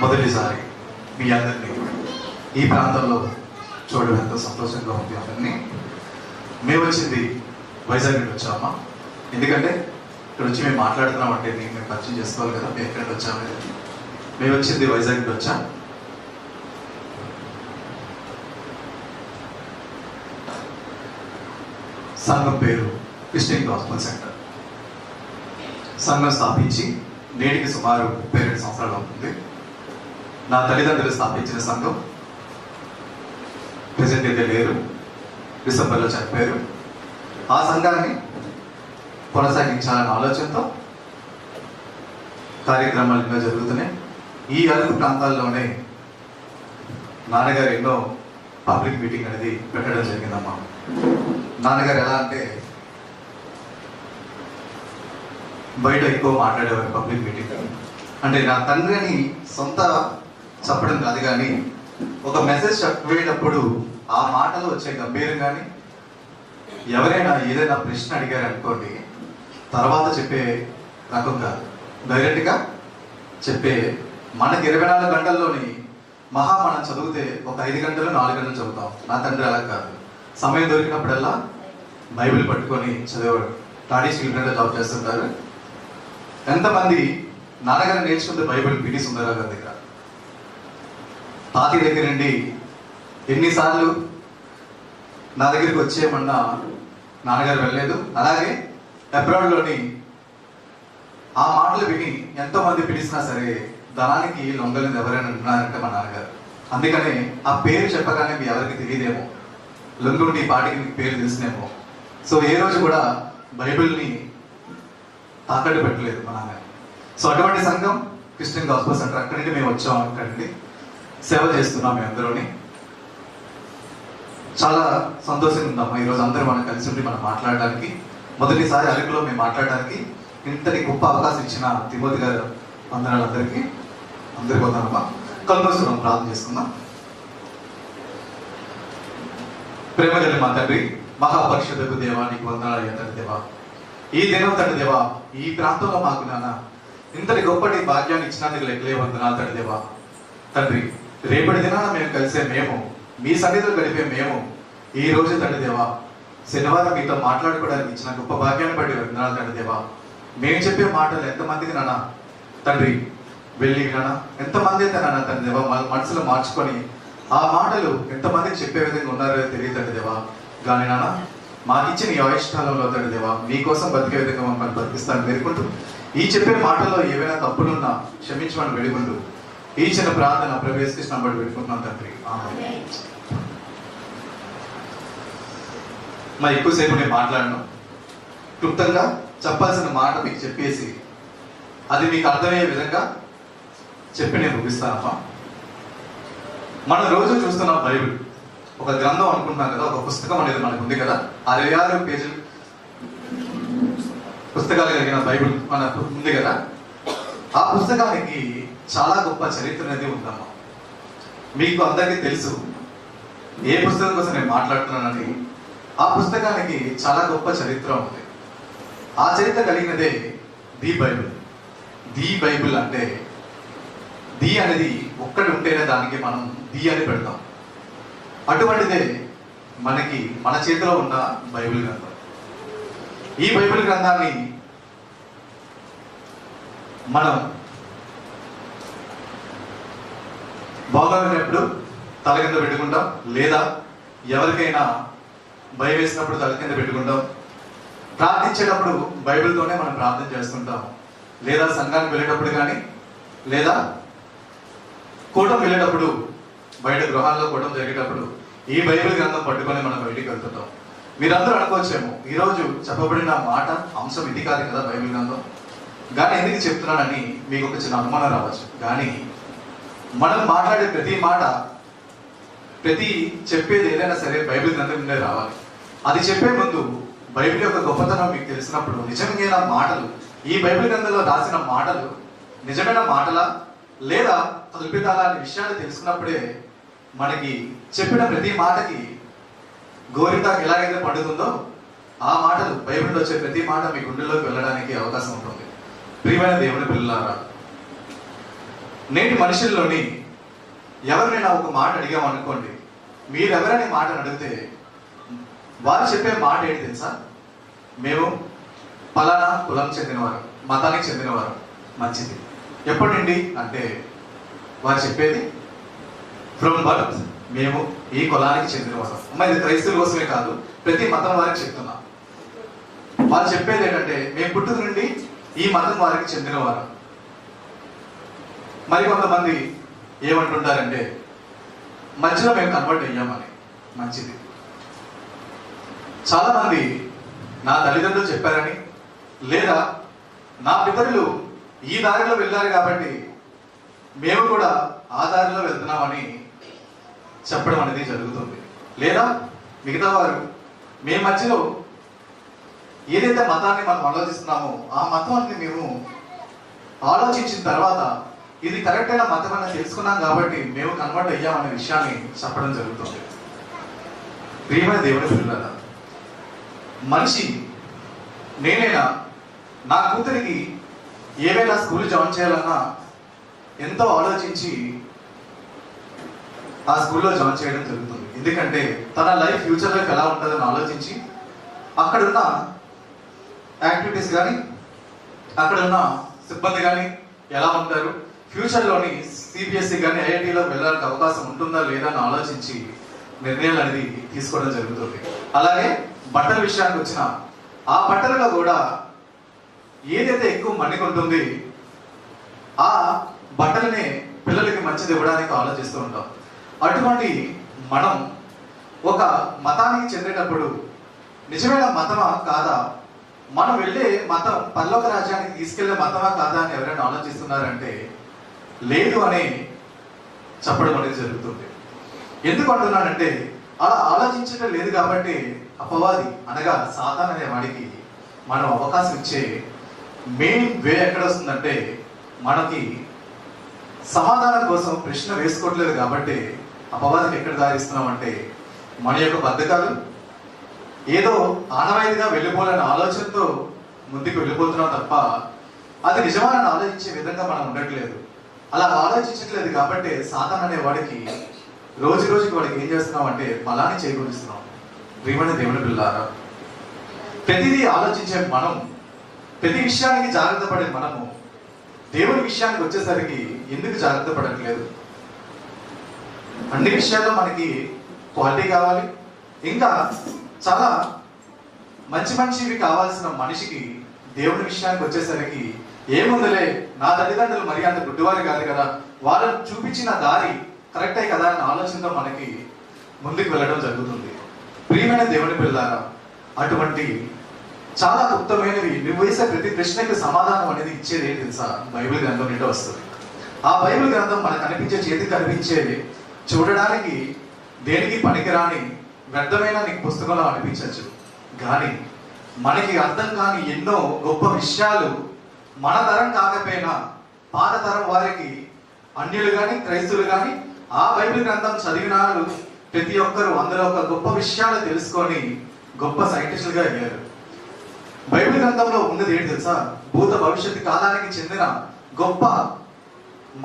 మొదటిసారి మీ అందరినీ ఈ ప్రాంతంలో చూడడం ఎంతో సంతోషంగా ఉంది. అందరినీ మేము వచ్చింది వైజాగ్ నుండి వచ్చామా, ఎందుకంటే ఇక్కడ వచ్చి మేము మాట్లాడుతున్నాం అంటే మేము పరిచయం చేసుకోవాలి కదా, మేము ఎక్కడికి వచ్చాము. మేము వచ్చింది వైజాగ్ నుండి వచ్చాం. సంఘం పేరు క్రిస్టియన్ గాస్పెల్ సెంటర్. సంఘం స్థాపించి నేటికి సుమారు 32 సంవత్సరాలు అవుతుంది. నా తల్లిదండ్రులు స్థాపించిన సంఘం ప్రజెంట్ అయితే లేరు, డిసెంబర్లో చనిపోయారు. ఆ సంఘాన్ని కొనసాగించాలనే ఆలోచనతో కార్యక్రమాలు ఎన్నో జరుగుతున్నాయి. ఈ అరకు ప్రాంతాల్లోనే నాన్నగారు ఎన్నో పబ్లిక్ మీటింగ్ అనేది పెట్టడం జరిగిందమ్మా. నాన్నగారు ఎలా అంటే బయట ఎక్కువ మాట్లాడేవారు పబ్లిక్ మీటింగ్. అంటే నా తండ్రి అని సొంత చెప్పడం కాదు, కానీ ఒక మెసేజ్ చెప్పేటప్పుడు ఆ మాటలు వచ్చే గంభీరం కానీ, ఎవరైనా ఏదైనా ప్రశ్న అడిగారు అనుకోండి తర్వాత చెప్పే రకం కాదు, డైరెక్ట్గా చెప్పే. మనకి 24 గంటల్లోని మనం చదివితే ఒక 5 గంటలు 4 గంటలు చదువుతాం. నా తండ్రి అలా కాదు, సమయం దొరికినప్పుడల్లా బైబిల్ పట్టుకొని చదివాడు. టాడీ స్టీల్ జాబ్ చేస్తుంటారు. ఎంతమంది నాన్నగారు నేర్చుకుంటే బైబిల్ పిటి సుందరరావు గారి దగ్గర, తాతయ్య దగ్గర నుండి ఎన్నిసార్లు నా దగ్గరికి వచ్చేయమన్నా నాన్నగారు వెళ్ళలేదు. అలాగే అబ్రాడ్లోని ఆ మాటలు విని ఎంతో మంది పిలిచినా సరే ధనానికి లొంగలేదు ఎవరైనా ఉన్నారంటే మా నాన్నగారు. అందుకనే ఆ పేరు చెప్పగానే మీ ఎవరికి తెలియదేమో, లొంగుండి పాటికి మీకు పేరు తెలిసినేమో. సో ఏ రోజు కూడా బైబిల్ని తాకట్టు పెట్టలేదు మా నాన్నగారు. సో అటువంటి సంఘం క్రిస్టియన్ గాస్పెల్ సెంటర్. అక్కడి నుండి మేము వచ్చాం, అక్కడి సేవ చేస్తున్నాం. మేము అందరూని చాలా సంతోషంగా ఉందమ్మా. ఈరోజు అందరూ మనం కలిసి ఉండి మనం మాట్లాడడానికి, మొదటిసారి అరకులో మేము మాట్లాడడానికి ఇంతటి గొప్ప అవకాశం ఇచ్చిన తిమోతి గారు వందనాలు. అందరికీ వందనమ్మా. కలుపుస్తున్నాం, ప్రార్థన చేసుకుందాం. ప్రేమ కలిగిన మా తండ్రి, మహాపరిషుద్ధకు దేవా, నీకు వందనాలు తండ్రి దేవా. ఈ దినం తండ్రి దేవా, ఈ ప్రాంతంలో మాకు నాన్న ఇంతటి గొప్పటి భాగ్యాన్ని ఇచ్చినందుకు లెక్కలే వందనాలు తండ్రి దేవా. తండ్రి, రేపటి దినాన మేము కలిసే మేము, మీ సన్నిధిలో గడిపే మేము, ఈ రోజు తండ్రి దేవా శనివారం మీతో మాట్లాడుకోవడానికి ఇచ్చిన గొప్ప భాగ్యాన్ని బట్టి వందనాలు తండ్రి దేవా. మేము చెప్పే మాటలు ఎంతమందికి నాన్న తండ్రి వెళ్ళి నాన్న ఎంతమంది అయితే నాన్న తండ్రి దేవా మనసులో మార్చుకొని ఆ మాటలు ఎంతమందికి చెప్పే విధంగా ఉన్నారో తెలియదు తండ్రి దేవా. కానీ నాన్న మాకు ఇచ్చిన ఈ ఆయుష్కాలంలో తండ్రి దేవా మీకోసం బతికే విధంగా మమ్మల్ని బతికిస్తాను వేడుకుంటూ, ఈ చెప్పే మాటల్లో ఏవైనా తప్పులున్నా క్షమించమని వేడుకుంటూ ఈ చిన్న ప్రార్థన ప్రవేశించిన బట్టి పెట్టుకుంటున్నాం తండ్రి. మరి ఎక్కువసేపు నేను మాట్లాడను, క్లుప్తంగా చెప్పాల్సిన మాట మీకు చెప్పేసి అది మీకు అర్థమయ్యే విధంగా చెప్పి నేను ముగిస్తానమ్మా. మనం రోజు చూస్తున్నాం బైబిల్ ఒక గ్రంథం అనుకుంటున్నాం కదా, ఒక పుస్తకం అనేది మనకు ఉంది కదా. 66 పేజీలు పుస్తకాలు కలిగిన బైబిల్ మనకు ఉంది కదా. ఆ పుస్తకానికి చాలా గొప్ప చరిత్ర అనేది ఉందమ్మా. మీకు అందరికీ తెలుసు ఏ పుస్తకం కోసం నేను మాట్లాడుతున్నానని. ఆ పుస్తకానికి చాలా గొప్ప చరిత్ర ఉంది. ఆ చరిత్ర కలిగినదే ది బైబిల్. ది బైబిల్ అంటే ది అనేది ఒక్కటి ఉంటేనే దానికి మనం ది అని పెడతాం. అటువంటిదే మనకి మన చేతిలో ఉన్న బైబిల్ గ్రంథం. ఈ బైబిల్ గ్రంథాన్ని మనం బాగోనప్పుడు తల కింద పెట్టుకుంటాం, లేదా ఎవరికైనా భయం వేసినప్పుడు తల కింద పెట్టుకుంటాం. ప్రార్థించేటప్పుడు బైబిల్తోనే మనం ప్రార్థన చేస్తుంటాం, లేదా సంఘానికి వెళ్ళేటప్పుడు కానీ, లేదా కూటం వెళ్ళేటప్పుడు, బయట గృహాల్లో కూటం జరిగేటప్పుడు ఈ బైబిల్ గ్రంథం పట్టుకొని మనం బయటికి వెళ్తుంటాం. మీరందరూ అనుకోవచ్చేమో ఈరోజు చెప్పబడిన మాట అంశం ఇది కాదు కదా బైబిల్ గ్రంథం, కానీ ఎందుకు చెప్తున్నానని మీకు ఒక చిన్న అనుమానం రావచ్చు. కానీ మనం మాట్లాడే ప్రతి మాట, ప్రతి చెప్పేది ఏదైనా సరే బైబిల్ గ్రంథం నుండే రావాలి. అది చెప్పే ముందు బైబిల్ యొక్క గొప్పతనం మీకు తెలిసినప్పుడు, నిజమైన మాటలు ఈ బైబిల్ గ్రంథంలో రాసిన మాటలు నిజమైన మాటలా లేదా కల్పితాలా అనే విషయాలు తెలుసుకున్నప్పుడే మనకి చెప్పిన ప్రతి మాటకి గోరింటాకు ఎలాగైతే పండుతుందో ఆ మాటలు బైబిల్లో వచ్చే ప్రతి మాట మీ గుండెల్లోకి వెళ్ళడానికి అవకాశం ఉంటుంది. ప్రియమైన దేవుని పిల్లలారా, నేటి మనుషుల్లోని ఎవరినైనా ఒక మాట అడిగామనుకోండి, మీరెవరని మాటను అడిగితే వారు చెప్పే మాట ఏంటి తెలుసా? మేము పలానా కులం చెందినవారు, మతానికి చెందినవారు. మంచిది. ఎప్పటి నుండి అంటే వారు చెప్పేది ఫ్రమ్ బర్త్ మేము ఈ కులానికి చెందినవారు. అమ్మ, ఇది క్రైస్తవుల కోసమే కాదు, ప్రతి మతం వారికి చెప్తున్నా. వారు చెప్పేది ఏంటంటే మేము పుట్టుక నుండి ఈ మతం వారికి చెందినవారు. మరి కొంతమంది ఏమంటుంటారంటే మధ్యలో మేము కన్వర్ట్ అయ్యామని. మంచిది. చాలా మంది నా తల్లిదండ్రులు చెప్పారని, లేదా నా పితరులు ఈ దారిలో వెళ్ళారు కాబట్టి మేము కూడా ఆ దారిలో వెళ్తున్నామని చెప్పడం అనేది జరుగుతుంది. లేదా మిగతా వారు మేము మధ్యలో ఏదైతే మతాన్ని మనం ఆలోచిస్తున్నామో ఆ మతాన్ని మేము ఆలోచించిన తర్వాత ఇది కరెక్ట్ అయిన మతం అని తెలుసుకున్నాం కాబట్టి మేము కన్వర్ట్ అయ్యామనే విషయాన్ని చెప్పడం జరుగుతుంది. ప్రియమైన దేవుని పిల్లలారా, మనిషి నేనైనా నా కూతురికి ఏవైనా స్కూల్ జాయిన్ చేయాలన్నా ఎంతో ఆలోచించి ఆ స్కూల్లో జాయిన్ చేయడం జరుగుతుంది. ఎందుకంటే తన లైఫ్ ఫ్యూచర్ లైఫ్ ఎలా ఉంటుందని ఆలోచించి అక్కడున్న యాక్టివిటీస్ కానీ అక్కడున్న సిబ్బంది కానీ ఎలా ఉంటారు, ఫ్యూచర్లోని సిబిఎస్ఈ కానీ ఐఐటీలో వెళ్ళడానికి అవకాశం ఉంటుందా లేదా అని ఆలోచించి నిర్ణయాలు అనేది తీసుకోవడం జరుగుతుంది. అలాగే బట్టల విషయానికి వచ్చిన ఆ బట్టలలో కూడా ఏదైతే ఎక్కువ మన్నిక ఉంటుంది ఆ బట్టలనే పిల్లలకి మంచిది ఇవ్వడానికి ఆలోచిస్తూ ఉంటాం. అటువంటి మనం ఒక మతానికి చెందేటప్పుడు నిజమైన మతమా కాదా, మనం వెళ్ళే మతం పరలోక రాజ్యానికి తీసుకెళ్లే మతమా కాదా అని ఎవరైనా ఆలోచిస్తున్నారంటే లేదు అని చెప్పడం అనేది జరుగుతుంది. ఎందుకు అంటున్నానంటే అలా ఆలోచించడం లేదు కాబట్టి అపవాది అనగా సాతాన్ అనే వాడికి మనం అవకాశం ఇచ్చే మెయిన్ వే ఎక్కడ వస్తుందంటే మనకి సమాధానం కోసం ప్రశ్న వేసుకోవట్లేదు కాబట్టి అపవాదికి ఎక్కడ దారిస్తున్నామంటే మన యొక్క బద్ధకాలు ఏదో ఆనవాయితీగా వెళ్ళిపోవాలనే ఆలోచనతో ముందుకు వెళ్ళిపోతున్నాం తప్ప అది నిజమానని ఆలోచించే విధంగా మనం ఉండట్లేదు. అలా ఆలోచించట్లేదు కాబట్టి సాతాన్ అనే వాడికి రోజు రోజుకి వాడికి ఏం చేస్తున్నాం అంటే బలాన్ని చేకూరుస్తున్నాం. ప్రియమైన దేవుని పిల్లారా, ప్రతిదీ ఆలోచించే మనం, ప్రతి విషయానికి జాగ్రత్త పడే మనము దేవుని విషయానికి వచ్చేసరికి ఎందుకు జాగ్రత్త పడట్లేదు? అన్ని విషయాల్లో మనకి క్వాలిటీ కావాలి, ఇంకా చాలా మంచి మంచివి కావాల్సిన మనిషికి దేవుని విషయానికి వచ్చేసరికి ఏముందిలే, నా తల్లిదండ్రులు మరి అంత గుడ్డివారు కాదు కదా, వాళ్ళని చూపించిన దారి కరెక్టే కదా అన్న ఆలోచనతో మనకి ముందుకు వెళ్ళడం జరుగుతుంది. ప్రియమైన దేవుని పిల్లారా, అటువంటి చాలా ఉత్తమైనవి నువ్వు వేసే ప్రతి ప్రశ్నకి సమాధానం అనేది ఇచ్చేది ఏంటి తెలుసా? బైబిల్ గ్రంథం నుండి వస్తుంది. ఆ బైబిల్ గ్రంథం మనకు కనిపించే, చేతికి కనిపించేది, చూడడానికి దేనికి పనికిరాని వ్యర్థమైన నీకు పుస్తకంలో అనిపించవచ్చు, కానీ మనకి అర్థం కాని ఎన్నో గొప్ప విషయాలు మన తరం కాకపోయినా పాత తరం వారికి, అన్యులు కానీ క్రైస్తువులు కానీ ఆ బైబిల్ గ్రంథం చదివిన ప్రతి ఒక్కరు అందులో ఒక గొప్ప విషయాలు తెలుసుకొని గొప్ప సైంటిస్టులుగా అయ్యారు. బైబిల్ గ్రంథంలో ఉన్నది ఏంటి తెలుసా? భూత భవిష్యత్తు కాలానికి చెందిన గొప్ప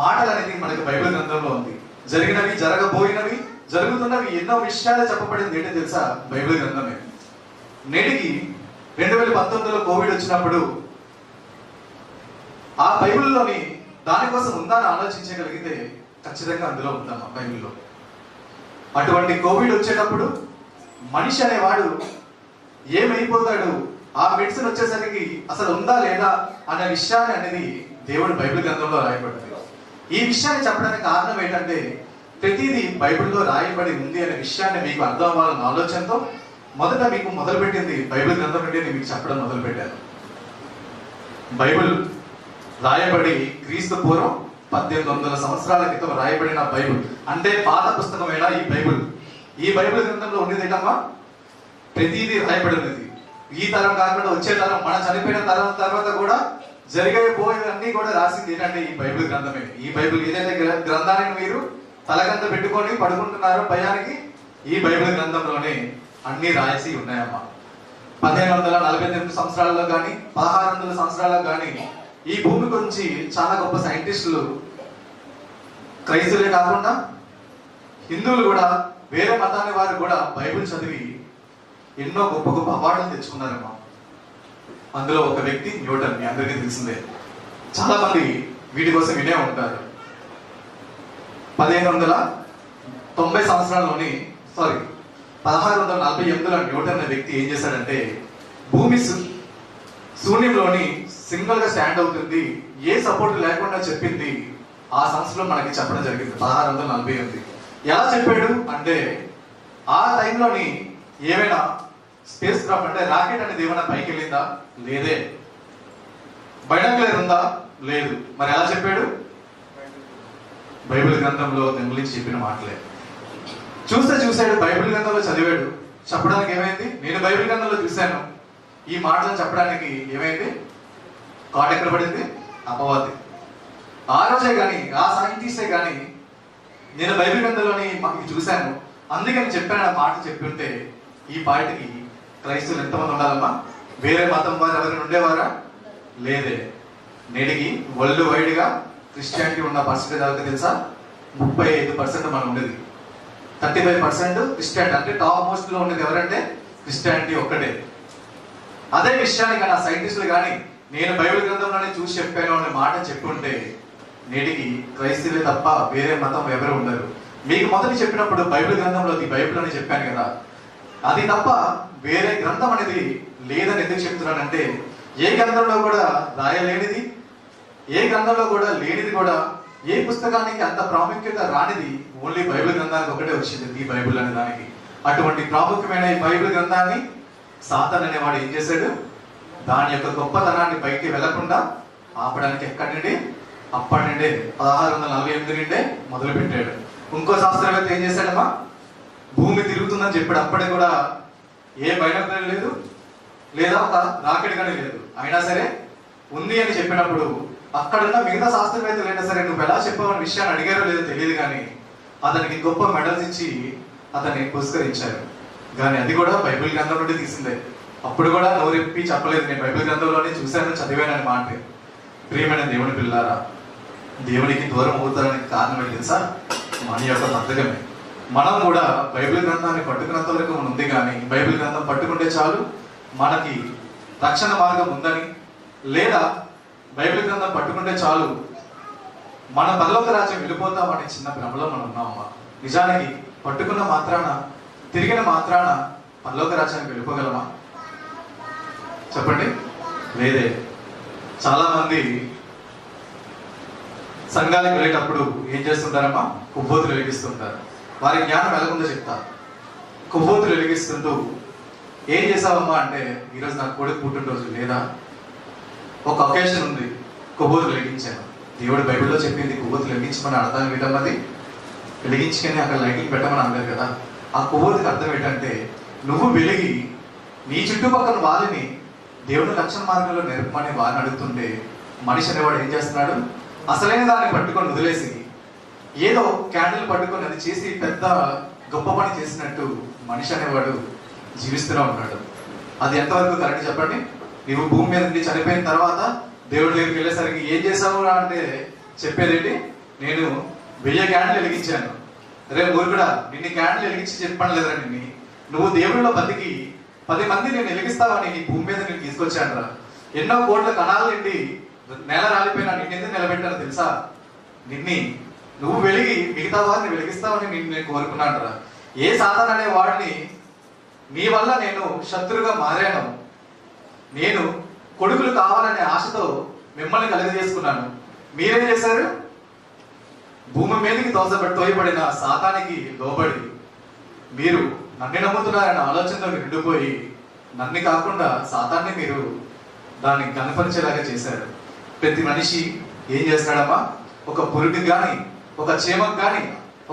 మాటలు అనేది మనకి బైబిల్ గ్రంథంలో ఉంది. జరిగినవి, జరగబోయినవి, జరుగుతున్నవి ఎన్నో విషయాలు చెప్పబడింది ఏంటో తెలుసా? బైబిల్ గ్రంథమే. నేటికి 2019లో కోవిడ్ వచ్చినప్పుడు ఆ బైబిల్లోని దానికోసం ఉందా అని ఆలోచించగలిగితే ఖచ్చితంగా అందులో ఉందమ్మా బైబిల్లో. అటువంటి కోవిడ్ వచ్చేటప్పుడు మనిషి అనేవాడు ఏమైపోతాడు, ఆ మెడిసిన్ వచ్చేసరికి అసలు ఉందా లేదా అనే విషయాన్ని అనేది దేవుడు బైబిల్ గ్రంథంలో రాయబడింది. ఈ విషయాన్ని చెప్పడానికి కారణం ఏంటంటే ప్రతిదీ బైబిల్లో రాయబడి ఉంది అనే విషయాన్ని మీకు అర్థం అవ్వాలన్న ఆలోచనతో మొదట మీకు మొదలుపెట్టింది బైబిల్ గ్రంథం నుండి నేను మీకు చెప్పడం మొదలుపెట్టాను. బైబిల్ రాయబడి క్రీస్తు పూర్వం 1800 సంవత్సరాల క్రితం రాయబడిన బైబిల్ అంటే పాత పుస్తకమేనా ఈ బైబిల్? ఈ బైబిల్ గ్రంథంలో ఉండేది ఏంటమ్మా? ప్రతిదీ రాయబడి ఉన్నది. ఈ తరం కాకుండా వచ్చే తరం, మన చనిపోయిన తరం తర్వాత కూడా జరిగిపోయేవన్నీ కూడా రాసింది ఏంటంటే ఈ బైబిల్ గ్రంథమే. ఈ బైబిల్ ఏదైతే గ్రంథాన్ని మీరు తలగంత పెట్టుకొని పడుకుంటున్నారో భయానికి, ఈ బైబిల్ గ్రంథంలోనే అన్ని రాసి ఉన్నాయమ్మా. 1548 సంవత్సరాల్లో కానీ 1600 సంవత్సరాల్లో కానీ ఈ భూమి గురించి చాలా గొప్ప సైంటిస్టులు క్రైస్తవులే కాకుండా హిందువులు కూడా, వేరే మతాన్ని వారు కూడా బైబిల్ చదివి ఎన్నో గొప్ప గొప్ప అవార్డులు తెచ్చుకున్నారమ్మా. అందులో ఒక వ్యక్తి న్యూటన్, మీ అందరికీ తెలిసిందే. చాలా మంది వీటి కోసం వినే ఉంటారు. 1648లో న్యూటన్ అనే వ్యక్తి ఏం చేశాడంటే, భూమి శూన్యంలోని సింగిల్ గా స్టాండ్ అవుతుంది, ఏ సపోర్ట్ లేకుండా చెప్పింది ఆ సంవత్సరంలో మనకి చెప్పడం జరిగింది. 1648. ఎలా చెప్పాడు అంటే, ఆ టైంలోని ఏమైనా స్పేస్ క్రాఫ్ట్ అంటే రాకెట్ అనేది ఏమైనా పైకి వెళ్ళిందా? లేదే. బైనాక్యులర్ ఉందా? లేదు. మరి ఎలా చెప్పాడు? బైబిల్ గ్రంథంలో దాని గురించి చెప్పిన మాటలే చూశాడు. బైబిల్ గ్రంథంలో చదివాడు. చెప్పడానికి ఏమైంది? నేను బైబిల్ గ్రంథంలో చూశాను, ఈ మాటలను చెప్పడానికి ఏమైంది? కాట్ ఎక్కడ పడింది? అపవాది. ఆ రోజే కానీ, ఆ సైంటిస్టే కానీ, నేను బైబిల్ గ్రంథంలోని చూశాను, అందుకని చెప్పాను ఆ మాట చెప్పి ఉంటే ఈ పార్టీకి క్రైస్తవులు ఎంతమంది ఉండాలమ్మా? వేరే మతం వారు ఎవరైనా ఉండేవారా? లేదే. నేటికి వరల్డ్ వైడ్ గా క్రిస్టియానిటీ ఉన్న పర్సెంటేజ్ ఎవరికి తెలుసా? 35% మనం ఉండేది. 35% క్రిస్టియానిటీ. అంటే టాప్ మోస్ట్ లో ఉండేది ఎవరంటే క్రిస్టియానిటీ ఒక్కటే. అదే విషయాన్ని కానీ ఆ సైంటిస్టులు కానీ నేను బైబిల్ గ్రంథంలోనే చూసి చెప్పాను అనే మాట చెప్పుంటే నేటికి క్రైస్తవులే తప్ప వేరే మతం ఎవరు ఉండరు. మీకు మొదటి చెప్పినప్పుడు బైబిల్ గ్రంథంలో బైబిల్ అని చెప్పాను కదా, అది తప్ప వేరే గ్రంథం అనేది లేదని ఎందుకు చెప్తున్నానంటే, ఏ గ్రంథంలో కూడా రాయలేనిది, ఏ గ్రంథంలో కూడా లేనిది, కూడా ఏ పుస్తకానికి అంత ప్రాముఖ్యత రానిది ఓన్లీ బైబిల్ గ్రంథానికి ఒకటే వచ్చింది, ఈ బైబిల్ అనే దానికి. అటువంటి ప్రాముఖ్యమైన ఈ బైబిల్ గ్రంథాన్ని సాతాన్ అనేవాడు ఏం చేశాడు? దాని యొక్క గొప్పతనాన్ని బయటికి వెళ్లకుండా ఆపడానికి ఎక్కడి నుండి? అప్పటి నుండే 1648 నుండే మొదలు పెట్టాడు. ఇంకో శాస్త్రవేత్త ఏం చేశాడమ్మా? భూమి తిరుగుతుందని చెప్పాడు. అప్పటికి కూడా ఏ బైనాక్యులర్ లేదు, లేదా ఒక రాకెట్ కానీ లేదు. అయినా సరే ఉంది అని చెప్పినప్పుడు అక్కడున్న మిగతా శాస్త్రవేత్తలు అయినా సరే నువ్వు ఎలా చెప్పావన్న విషయాన్ని అడిగారో లేదో తెలియదు, కానీ అతనికి గొప్ప మెడల్స్ ఇచ్చి అతన్ని పురస్కరించారు. కానీ అది కూడా బైబిల్ గ్రంథం నుండి తీసిందే. అప్పుడు కూడా నోరెప్పి చెప్పలేదు, నేను బైబిల్ గ్రంథంలోనే చూశాను, చదివానని మాట. ప్రియమైన దేవుని పిల్లారా, దేవునికి దూరం అవుతానికి కారణం ఏంటి తెలుసా? మన యొక్క బద్ధకమే. మనం కూడా బైబిల్ గ్రంథాన్ని పట్టుకున్నంత వరకు ఉంది, కానీ బైబిల్ గ్రంథం పట్టుకుంటే చాలు మనకి రక్షణ మార్గం ఉందని, లేదా బైబిల్ గ్రంథం పట్టుకుంటే చాలు మన పరలోక రాజ్యం వెళ్ళిపోతామని చిన్న భ్రమలో మనం ఉన్నామమ్మా. నిజానికి పట్టుకున్న మాత్రాన, తిరిగిన మాత్రాన పరలోక రాజ్యానికి వెళ్ళిపోగలమా? చెప్పండి. లేదే. చాలా మంది సంఘాలకు వెళ్ళేటప్పుడు ఏం చేస్తుంటారమ్మా? కొవ్వొత్తులు వెలిగిస్తుంటారు. వారి జ్ఞానం ఎలాగుందో చెప్తారు. కొవ్వొత్తులు వెలిగిస్తుంటూ ఏం చేసావమ్మా అంటే, ఈరోజు నాకు కొడుకు పుట్టినరోజు, లేదా ఒక అకేషన్ ఉంది, కొవ్వొత్తులు వెలిగించాను. దేవుడు బైబిల్లో చెప్పింది కొవ్వొత్తులు వెలిగించమని అర్థం ఏంటన్నది, వెలిగించుకొని అక్కడ లైటింగ్ పెట్టమని అనలేదు కదా. ఆ కొవ్వొత్తుకి అర్థం ఏంటంటే, నువ్వు వెలిగి నీ చుట్టుపక్కల వారిని దేవుని రక్షణ మార్గంలో నేర్పమని వారిని అడుగుతుంటే, మనిషి అనేవాడు ఏం చేస్తున్నాడు? అసలైన దాన్ని పట్టుకొని వదిలేసి ఏదో క్యాండిల్ పట్టుకొని అది చేసి పెద్ద గొప్ప పని చేసినట్టు మనిషి అనేవాడు జీవిస్తూనే ఉన్నాడు. అది ఎంతవరకు కరెక్ట్ చెప్పండి? నువ్వు భూమి మీద నుండి చనిపోయిన తర్వాత దేవుడి దగ్గరికి వెళ్ళేసరికి ఏం చేసావు అంటే చెప్పేదేంటి? నేను 1000 క్యాండిల్ వెలిగించాను. రే ఊరుకుడా, నిన్ను క్యాండిల్ వెలిగించి చెప్పండి లేదురా, నువ్వు దేవుడిలో బతికి 10 మంది నేను వెలిగిస్తావని నీ భూమి మీద నేను తీసుకొచ్చాను రా. ఎన్నో కోట్ల కణాలు నిండి నేల రాలిపోయినా నిన్నెందుకు నిలబెట్టాను తెలుసా? నువ్వు వెలిగి మిగతా వారిని వెలిగిస్తావని నేను కోరుకున్నాను రా. ఏ సాతాన్ అనే వాడిని నీ వల్ల నేను శత్రుగా మారాను. నేను కొడుకులు కావాలనే ఆశతో మిమ్మల్ని కలుగజేసుకున్నాను. మీరేం చేశారు? భూమి మీదకి తోయబడిన సాతానికి లోబడి మీరు నన్ను నమ్ముతున్నారన్న ఆలోచనతో నిండిపోయి నన్ను కాకుండా సాతాన్ని మీరు దాన్ని కనపరిచేలాగా చేశారు. ప్రతి మనిషి ఏం చేస్తాడమ్మా? ఒక పురుగు కానీ, ఒక చీమకు కానీ,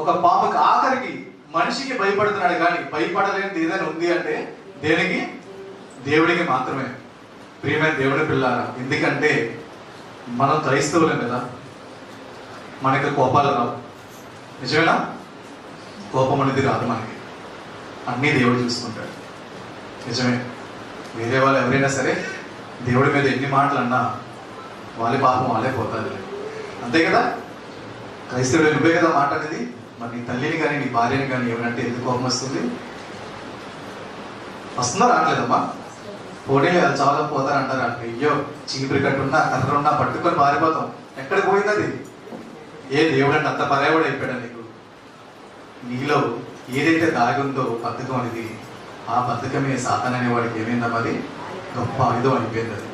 ఒక పాముకి, ఆఖరికి మనిషికి భయపడుతున్నాడు. కానీ భయపడలేనిది ఏదైనా ఉంది అంటే దేనికి? దేవుడికి మాత్రమే. ప్రియమైన దేవుడి పిల్లారా, ఎందుకంటే మనం క్రైస్తవులం కదా, మనకి కోపాలు రావు. నిజమేనా? కోపం అనేది రాదు మనకి. అన్నీ దేవుడు చూసుకుంటాడు. నిజమే. వేరే వాళ్ళు ఎవరైనా సరే దేవుడి మీద ఎన్ని మాటలు అన్నా వాళ్ళ పాపం వాళ్ళే పోతారు, అంతే కదా. క్రైస్తవుడు నువ్వే కదా మాట్లాడేది, మరి నీ తల్లిని కానీ నీ భార్యని కానీ ఏమనంటే ఎందుకు కోపం వస్తుంది? వస్తుందో రావట్లేదమ్మా? పోటీలు అది చాలా పోతారు అంటారు. అంటే అయ్యో చీపురి కట్టున్నా కర్ర ఉన్నా పట్టుకొని పారిపోతాం. ఎక్కడికి పోయింది అది? ఏ దేవుడంటే అంత పర్యావడు అయిపోయాడు నీకు? నీలో ఏదైతే దాగి ఉందో బద్ధకం అనేది, ఆ బద్ధకమే సాతాను అనేవాడికి ఏమైందమ్మా అది గొప్ప ఆయుధం అయిపోయింది. అది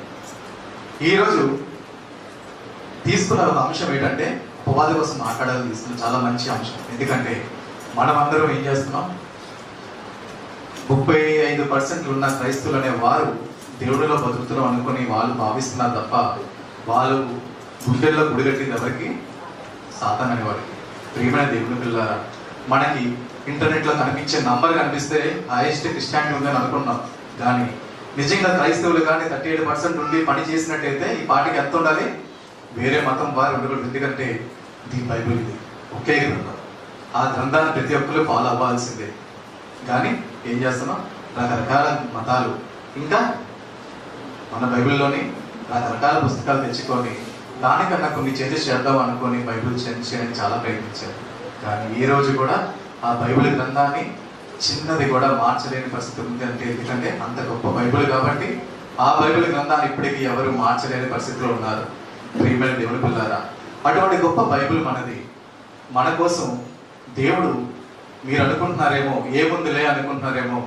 ఈరోజు తీసుకున్న ఒక అంశం ఏంటంటే అపవాది కోసం మాట్లాడాలని తీసుకున్న చాలా మంచి అంశం. ఎందుకంటే మనం అందరం ఏం చేస్తున్నాం, 35% ఉన్న క్రైస్తవులు అనే వారు దేవుడిలో బతుకుతున్నాం అనుకుని వాళ్ళు భావిస్తున్నారు తప్ప వాళ్ళు గుండెల్లో గుడిగట్టింది ఎవరికి? సాతాను అనేవాడికి. ప్రియమైన దేవుని పిల్లారా, మనకి ఇంటర్నెట్లో కనిపించే నంబర్ కనిపిస్తే హైయెస్ట్ క్రిస్టియానిటీ ఉందని అనుకున్నాం. కానీ నిజంగా క్రైస్తవులు కానీ 38% ఉండి పని చేసినట్టయితే ఈ పాటికి ఎంత ఉండాలి? వేరే మతం వారు ఉండకూడదు. ఎందుకంటే ఇది బైబిల్, ఇది ఒకే గ్రంథం. ఆ గ్రంథాన్ని ప్రతి ఒక్కరు ఫాలో అవ్వాల్సిందే. కానీ ఏం చేస్తున్నాం? రకరకాల మతాలు ఇంకా మన బైబిల్లోని రకరకాల పుస్తకాలు తెచ్చుకొని దానికన్నా కొన్ని చేంజెస్ చేద్దాం అనుకొని బైబిల్ చేంజ్ చేయడానికి చాలా ప్రయత్నించారు. కానీ ఈ రోజు కూడా ఆ బైబిల్ గ్రంథాన్ని చిన్నది కూడా మార్చలేని పరిస్థితి ఉంది. అంటే ఎందుకంటే అంత గొప్ప బైబిల్ కాబట్టి ఆ బైబిల్ గ్రంథాన్ని ఇప్పటికీ ఎవరు మార్చలేని పరిస్థితిలో ఉన్నారు. ప్రియమైన దేవుని పిల్లారా, అటువంటి గొప్ప బైబిల్ మనది. మన కోసం దేవుడు, మీరు అనుకుంటున్నారేమో ఏముందిలే అనుకుంటున్నారేమో,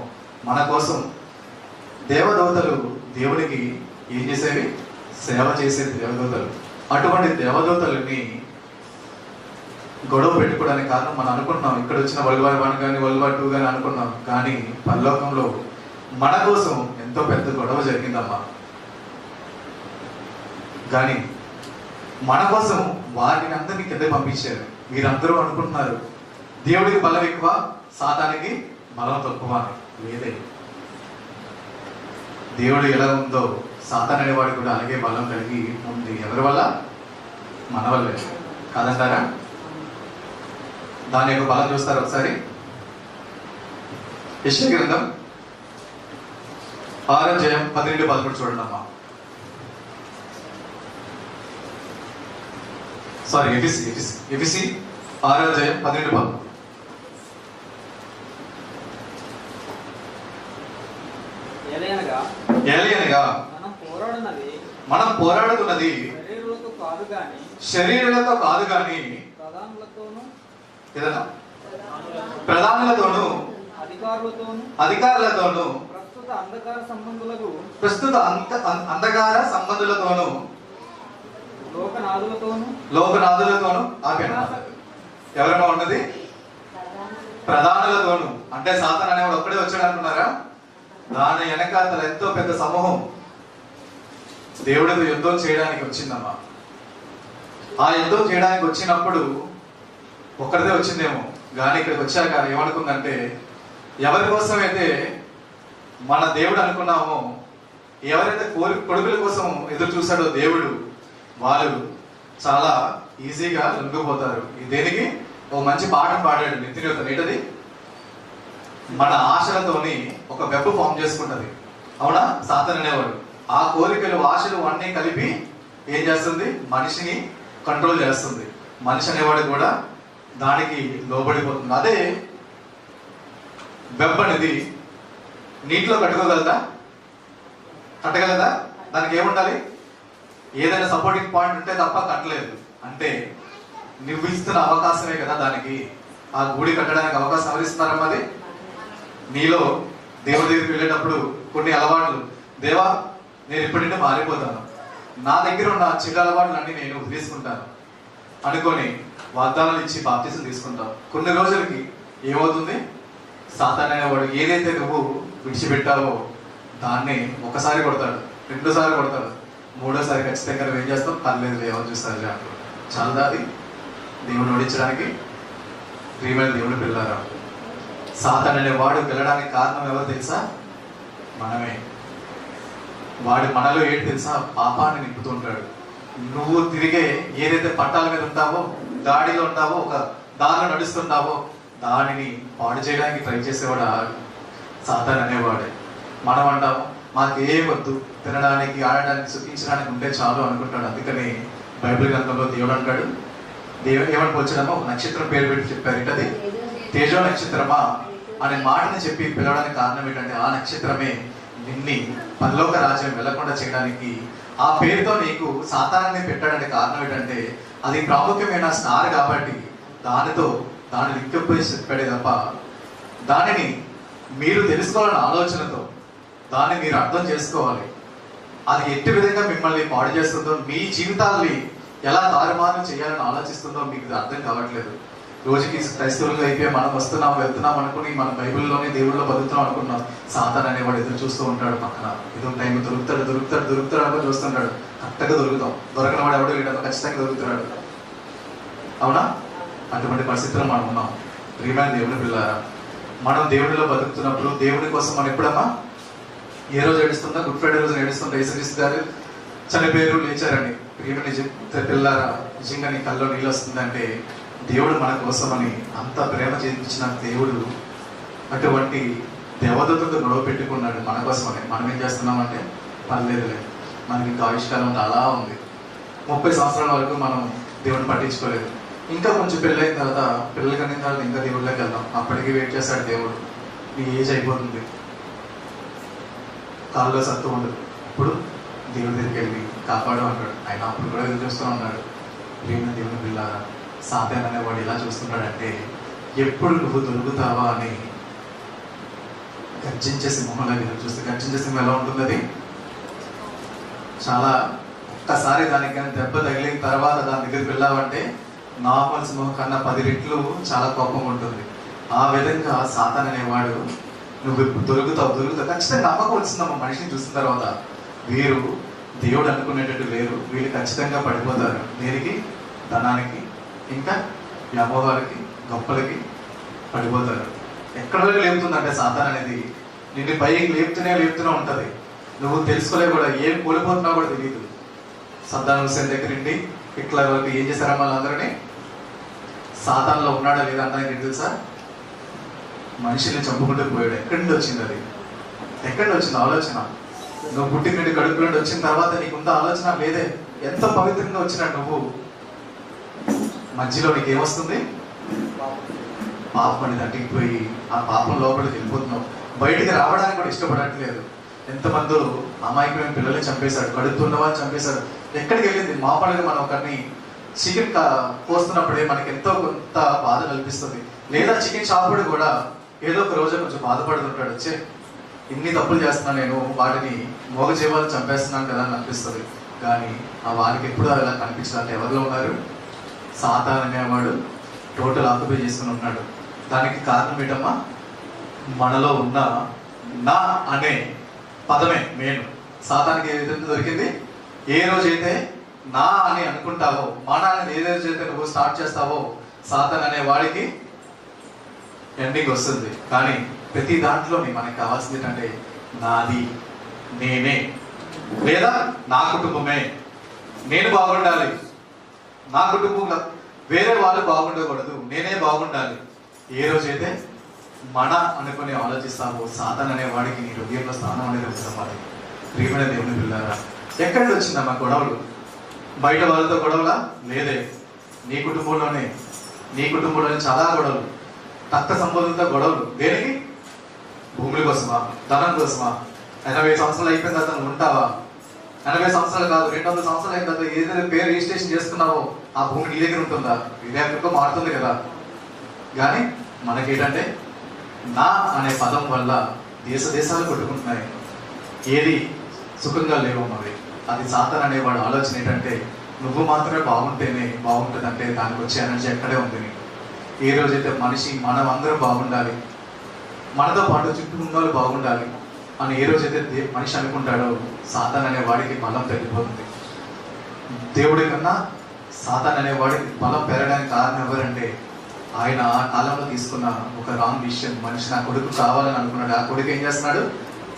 మన కోసం దేవదూతలు దేవునికి ఏం చేసేవి? సేవ చేసే దేవదూతలు. అటువంటి దేవదూతలని గొడవ పెట్టుకోవడానికి కారణం మనం అనుకుంటున్నాం, ఇక్కడ వచ్చిన వరల్డ్ వార్ 1 కానీ వరల్డ్ వార్ 2 కానీ అనుకున్నాం. కానీ పరలోకంలో మన కోసం ఎంతో పెద్ద గొడవ జరిగిందమ్మా. కానీ మన కోసం వారిని అందరినీ కింద పంపించారు. మీరందరూ అనుకుంటున్నారు దేవుడికి బలం ఎక్కువ, సాతానికి బలం తక్కువ అని. లేదే, దేవుడు ఎలా ఉందో సాతాన్ అనేవాడు కూడా అలాగే బలం కలిగి ఉంది. ఎవరి వల్ల? మన వల్లే కాదంటారా? దాని యొక్క బలం చూస్తారు ఒకసారి. యెషయా గ్రంథం 6:12-13 చూడండి అమ్మా. సారీ, ఎఫెసీ 6:12. ఏలయనగా మనం పోరాడుతున్నది శరీరులతో కాదు గాని ప్రధానులతోనూ అధికారులతోనూ ప్రస్తుత అంధకార సంబంధులతోనూ లోకనాథులతోనూ ఎవరమ్మా ఉన్నది? ప్రధానులతోనూ. అంటే సాతాను అనేవాడు ఒక్కడే వచ్చాడు అనుకున్నారా? దాని వెనకాల ఎంతో పెద్ద సమూహం దేవుడితో యుద్ధం చేయడానికి వచ్చిందమ్మా. ఆ యుద్ధం చేయడానికి వచ్చినప్పుడు ఒక్కరిదే వచ్చిందేమో, కానీ ఇక్కడికి వచ్చాక ఏమనుకుందంటే, ఎవరి కోసమైతే మన దేవుడు అనుకున్నామో, ఎవరైతే కొడుకుల కోసం ఎదురు చూశాడో దేవుడు, వాళ్ళు చాలా ఈజీగా లొంగిపోతారు. దేనికి? ఓ మంచి పాఠం పాడాడు నిత్యనూతన. ఏంటది? మన ఆశలతోని ఒక వెబ్ ఫామ్ చేసుకుంటది. అవునా? సాతాను అనేవాడు ఆ కోరికలు ఆశలు అన్నీ కలిపి ఏం చేస్తుంది? మనిషిని కంట్రోల్ చేస్తుంది. మనిషి అనేవాడు కూడా దానికి లోబడిపోతుంది. అదే వెబ్ అనేది నీటిలో కట్టుకోగలదా? కట్టగలదా? దానికి ఏముండాలి? ఏదైనా సపోర్టింగ్ పాయింట్ ఉంటే తప్ప కట్టలేదు. అంటే నువ్వు ఇస్తున్న అవకాశమే కదా దానికి. ఆ గుడి కట్టడానికి అవకాశం ఎవరిస్తున్నారమ్మా? అది నీలో దేవుడి దగ్గరికి వెళ్ళేటప్పుడు కొన్ని అలవాట్లు, దేవా నేను ఇప్పటి నుండి మారిపోతాను, నా దగ్గర ఉన్న చిన్న అలవాట్లన్నీ నేను వదిలేసుకుంటాను అనుకొని వాగ్దానాలు ఇచ్చి బాప్తిసం తీసుకుంటావు. కొన్ని రోజులకి ఏమవుతుంది? సాతాను అనేవాడు ఏదైతే నువ్వు విడిచిపెట్టావో దాన్ని ఒకసారి కొడతాడు, 2 సార్లు కొడతాడు, 3వసారి ఖచ్చితంగా నువ్వు ఏం చేస్తావు? పర్లేదు ఎవరు చూస్తారు అంటారు. చాలా అది దేవుని ఓడించడానికి. ప్రియమైన దేవుని పిల్లారా, సాతాను అనేవాడు వెళ్ళడానికి కారణం ఎవరు తెలుసా? మనమే. వాడు మనలో ఏంటి తెలుసా? పాపాన్ని నింపుతుంటాడు. నువ్వు తిరిగే ఏదైతే పట్టాల మీద ఉంటావో, దాడిలో ఉంటావో, ఒక దారిలో నడుస్తుంటావో దానిని పాడు చేయడానికి ట్రై చేసేవాడు సాతాను అనేవాడే. మనం అంటాము మాకేం వద్దు, తినడానికి ఆడడానికి సుఖించడానికి ఉంటే చాలు అనుకుంటాడు. అందుకని బైబిల్ గ్రంథంలో దేవుడు అంటాడు, దేవుడు ఏమని పోల్చడమో ఒక నక్షత్రం పేరు పెట్టి చెప్పారు. ఏంటది? తేజో నక్షత్రమా అనే మాటని చెప్పి పిలవడానికి కారణం ఏంటంటే ఆ నక్షత్రమే నిన్ని పరలోక రాజ్యం వెళ్లకుండా చేయడానికి, ఆ పేరుతో నీకు సాతానాన్ని పెట్టడానికి కారణం ఏంటంటే అది ప్రాముఖ్యమైన స్టార్ కాబట్టి దాన్ని లింకపోయి చెప్పాడే తప్ప దానిని మీరు తెలుసుకోవాలన్న ఆలోచనతో దాన్ని మీరు అర్థం చేసుకోవాలి. అది ఎట్టి విధంగా మిమ్మల్ని పాడు చేస్తుందో, మీ జీవితాల్ని ఎలా తారుమారు చేయాలని ఆలోచిస్తుందో మీకు అర్థం కావట్లేదు. రోజుకి క్రైస్తవులుగా అయిపోయి మనం వస్తున్నాం వెళ్తున్నాం అనుకుని మనం బైబిల్లోనే దేవుళ్ళలో బతుకుతున్నాం అనుకున్నాం. సాతాన్ అనేవాడు ఎదురు చూస్తూ ఉంటాడు పక్కన. ఏదో టైం దొరుకుతాడు అనుకో చూస్తుంటాడు. కరెక్ట్గా దొరుకుతాం. దొరకని వాడు ఎవడో వీడో ఖచ్చితంగా దొరుకుతున్నాడు. అవునా? అటువంటి పరిస్థితుల్లో మనం ఉన్నాం. ప్రియమైన దేవుని పిల్లారా, మనం దేవుడిలో బతుకుతున్నప్పుడు దేవుడి కోసం మనం ఎప్పుడమ్మా ఏ రోజు ఏడుస్తుందా? గుడ్ ఫ్రైడే రోజు ఏడుస్తుంటా. యేసుక్రీస్తు గారు చనిపోయారు లేచారని. ప్రియమైన పిల్లారా, నిజంగా నీ కల్లో నీళ్ళు వస్తుందంటే దేవుడు మన కోసమని అంత ప్రేమ చేయించిన దేవుడు అటువంటి దేవదూతతో గొడవ పెట్టుకున్నాడు మన కోసమని. మనం ఏం చేస్తున్నామంటే పర్లేదులే, మనకి ఇంకా ఆయుష్కాలం చాలా ఉంది, 30 సంవత్సరాల వరకు మనం దేవుడిని పట్టించుకోలేదు, ఇంకా కొంచెం పెళ్ళైన తర్వాత పిల్లలు కలిగిన తర్వాత ఇంకా దేవుళ్ళకి వెళ్దాం, అప్పటికి వెయిట్ చేస్తాడు దేవుడు. నీ ఏజ్ అయిపోతుంది, కాళ్ళలో సత్తు ఉండదు, ఇప్పుడు దేవుడి దగ్గరికి వెళ్ళి కాపాడు అంటాడు. ఆయన అప్పుడు కూడా ఎదురు చూస్తూ ఉన్నాడు. ప్రియమైన దేవుని పిల్లారా, సాతాన్ అనేవాడు ఎలా చూస్తున్నాడంటే ఎప్పుడు నువ్వు దొరుకుతావా అని గర్జించే సింహంలో ఎదురు చూస్తే, గర్జించే సింహం ఎలా ఉంటుంది? అది చాలా ఒక్కసారి దానికి కానీ దెబ్బ తగిలిన తర్వాత దాని దగ్గరికి వెళ్ళావంటే నార్మల్ సింహం కన్నా 10 రెట్లు చాలా కోపం ఉంటుంది. ఆ విధంగా సాతాన్ అనేవాడు నువ్వు దొరుకుతావు ఖచ్చితంగా నమ్మకం వచ్చిందమ్మా. మనిషిని చూసిన తర్వాత వీరు దేవుడు అనుకునేటట్టు లేరు, వీళ్ళు ఖచ్చితంగా పడిపోతారు. దేనికి? ధనానికి, ఇంకా వ్యామోహాలకి, గొప్పలకి పడిపోతారు. ఎక్కడ వరకు లేపుతుందంటే సాతాన్ అనేది నిన్ను పైకి లేపుతూనే ఉంటుంది. నువ్వు తెలుసుకోలేవు కూడా, ఏం కోల్పోతున్నావు కూడా తెలియదు. సద్దాం హుస్సేన్ దగ్గర నుండి హిట్లర్ వరకు ఏం చేశారా వాళ్ళందరినీ? సాతాన్లో ఉన్నాడా లేదా అందరికి తెలుసా? మనిషిని చంపుకుంటూ పోయాడు. ఎక్కడి నుండి వచ్చింది అది? ఎక్కడి నుండి వచ్చింది ఆలోచన? నువ్వు పుట్టిన నుండి కడుపు నుండి వచ్చిన తర్వాత నీకుంత ఆలోచన లేదే. ఎంత పవిత్రంగా వచ్చినా నువ్వు మధ్యలో నీకు ఏమొస్తుంది? పాపం అనేది అడ్డిగిపోయి ఆ పాపం లోపలికి వెళ్ళిపోతున్నావు. బయటికి రావడానికి కూడా ఇష్టపడట్లేదు. ఎంతమందో అమాయకమైన పిల్లల్ని చంపేశాడు, కడుపుతున్న వాళ్ళని చంపేశాడు. ఎక్కడికి వెళ్ళింది? మామూలుగా మనం ఒకరిని చికెన్ కోస్తున్నప్పుడే మనకి ఎంతో కొంత బాధ కల్పిస్తుంది. లేదా చికెన్ షాపుడు కూడా ఏదో ఒక రోజు కొంచెం బాధపడుతుంటాడు. వచ్చే ఇన్ని తప్పులు చేస్తున్నాను నేను, వాటిని మోగజీవాలు చంపేస్తున్నాను కదా అని అనిపిస్తుంది. కానీ ఆ వారికి ఎప్పుడు అలా కనిపించాలంటే ఎవరిలో ఉన్నారు? సాతాన్ అనేవాడు టోటల్ ఆక్యుపై చేసుకుని ఉన్నాడు. దానికి కారణం ఏంటమ్మా? మనలో ఉన్న నా అనే పదమే మెయిన్. సాతానికి ఏ విధంగా దొరికింది? ఏ రోజైతే నా అని అనుకుంటావో, మన అనేది ఏ రోజైతే నువ్వు స్టార్ట్ చేస్తావో సాతాన్ అనే వాడికి ఎండింగ్ వస్తుంది. కానీ ప్రతి దాంట్లోని మనకి కావాల్సింది ఏంటంటే నాది, నేనే, లేదా నా కుటుంబమే, నేను బాగుండాలి, నా కుటుంబంలో వేరే వాళ్ళు బాగుండకూడదు, నేనే బాగుండాలి. ఏ రోజైతే మన అనుకుని ఆలోచిస్తావో సాతాన్ అనే వాడికి నీ హృదయంలో స్థానం అనేది ఉంటుంది. ప్రియమైన దేవుని పిల్లారా, ఎక్కడి నుంచి వచ్చిందమ్మా గొడవలు? బయట వాళ్ళతో గొడవలా? లేదే. నీ కుటుంబంలోనే చాలా గొడవలు, రక్త సంబంధంతో గొడవలు. దేనికి? భూముల కోసమా? ధనం కోసమా? 80 సంవత్సరాలు అయిపోయిన తర్వాత నువ్వు ఉంటావా? 80 సంవత్సరాలు కాదు, 200 సంవత్సరాలు అయిన తర్వాత ఏదైతే పేరు రిజిస్ట్రేషన్ చేసుకున్నావో ఆ భూమి నీ దగ్గర ఉంటుందా? ఇదే ఎక్కడికో మారుతుంది కదా. కానీ మనకేంటంటే నా అనే పదం వల్ల దేశాలు కొట్టుకుంటున్నాయి. ఏది సుఖంగా లేవు మరి. అది సాతాన్ అనేవాడు ఆలోచన ఏంటంటే నువ్వు మాత్రమే బాగుంటేనే బాగుంటుంది. అంటే దానికి వచ్చే ఎనర్జీ ఎక్కడే ఉంది. ఏ రోజైతే మనం అందరం బాగుండాలి, మనతో పాటు చుట్టూ ఉన్న వాళ్ళు బాగుండాలి అని ఏ రోజైతే మనిషి అనుకుంటాడో సాతాన్ అనే వాడికి బలం తగ్గిపోతుంది. దేవుడి కన్నా సాతాన్ అనే వాడికి బలం పెరగడానికి కారణం ఎవరంటే ఆయన ఆ కాలంలో తీసుకున్న ఒక రాంగ్ డిసిషన్. మనిషి నా కొడుకు కావాలని అనుకున్నాడు, ఆ కొడుకు ఏం చేస్తున్నాడు?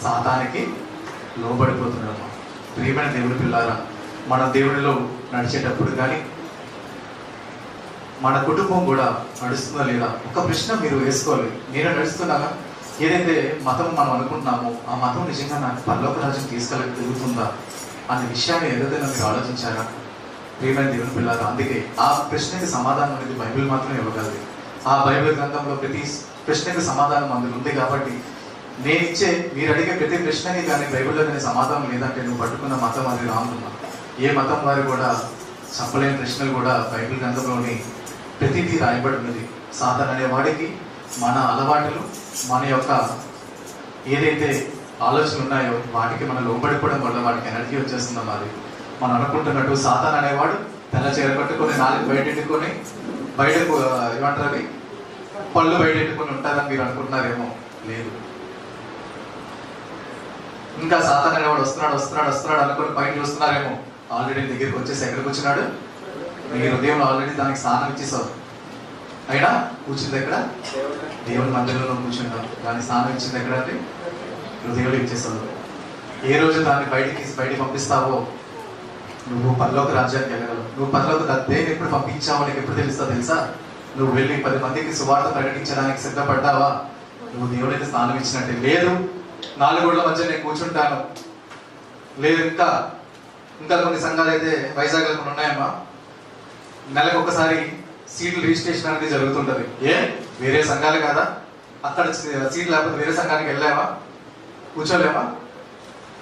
సాతానికి లోబడిపోతున్నాడు. ప్రియమైన దేవుడి పిల్లారా, మన దేవుడిలో నడిచేటప్పుడు కానీ మన కుటుంబం కూడా నడుస్తుందా లేదా ఒక ప్రశ్న మీరు వేసుకోవాలి. నేను నడుస్తున్నాగా? ఏదైతే మతం మనం అనుకుంటున్నామో ఆ మతం నిజంగా నాకు పరలోక రాజ్యం తీసుకెళ్ళక తిరుగుతుందా అనే విషయాన్ని ఏదైనా మీరు ఆలోచించారా? ప్రియమైన దేవుని పిల్లలు, అందుకే ఆ ప్రశ్నకి సమాధానం అనేది బైబిల్ మాత్రమే ఇవ్వగలదు. ఆ బైబిల్ గ్రంథంలో ప్రతి ప్రశ్నకి సమాధానం అందులో ఉంది. కాబట్టి నేను ఇచ్చే మీరు అడిగే ప్రతి ప్రశ్నకి కానీ బైబిల్లో కానీ సమాధానం లేదంటే నువ్వు పట్టుకున్న మతం అది రానున్నా. ఏ మతం వారు కూడా చెప్పలేని ప్రశ్నలు కూడా బైబిల్ గ్రంథంలోని ప్రతిదీ రాయబడి ఉన్నది. సాతాను అనేవాడికి మన అలవాటులు, మన యొక్క ఏదైతే ఆలోచనలు ఉన్నాయో వాటికి మనం లోబడిపోవడం వల్ల వాటికి ఎనర్జీ వచ్చేస్తున్నాం. అది మనం అనుకుంటున్నట్టు సాతాను అనేవాడు తెల్ల చీర కట్టుకొని నాలుగు బయటెట్టుకొని బయటకు ఏమంటారు అది పళ్ళు బయటెట్టుకొని ఉంటారని మీరు అనుకుంటున్నారేమో. లేదు. ఇంకా సాతాను అనేవాడు వస్తున్నాడు అనుకుని పైన చూస్తున్నారేమో. ఆల్రెడీ దగ్గరికి వచ్చేసి ఎక్కడికి వచ్చినాడు? నీ హృదయంలో ఆల్రెడీ దానికి స్నానం ఇచ్చేసావు. అయినా కూర్చుంది ఎక్కడ? దేవుని మందిరంలో కూర్చుంటాం. దానికి స్నానం ఇచ్చింది ఎక్కడ అంటే హృదయంలో ఇచ్చేసావు. ఏ రోజు దాన్ని బయటికి పంపిస్తావో నువ్వు పరలోక రాజ్యానికి వెళ్ళగలవు. నువ్వు పరలోక దేని ఎప్పుడు పంపించావో నీకు ఎప్పుడు తెలుసా? నువ్వు వెళ్ళి 10 మందికి సువార్త ప్రకటించడానికి సిద్ధపడ్డావా? నువ్వు దేవుడికి స్నానం ఇచ్చినట్టే. లేదు, 4 గోడల మధ్య నేను కూర్చుంటాను. లేదు, ఇంకా కొన్ని సంఘాలు అయితే వైజాగ్లో కొన్ని ఉన్నాయమ్మా, నెలకు ఒకసారి సీట్లు రిజిస్ట్రేషన్ అనేది జరుగుతుంటది. వేరే సంఘాలు కాదా? అక్కడ సీట్ లేకపోతే వేరే సంఘానికి వెళ్ళామా? కూర్చోలేమా?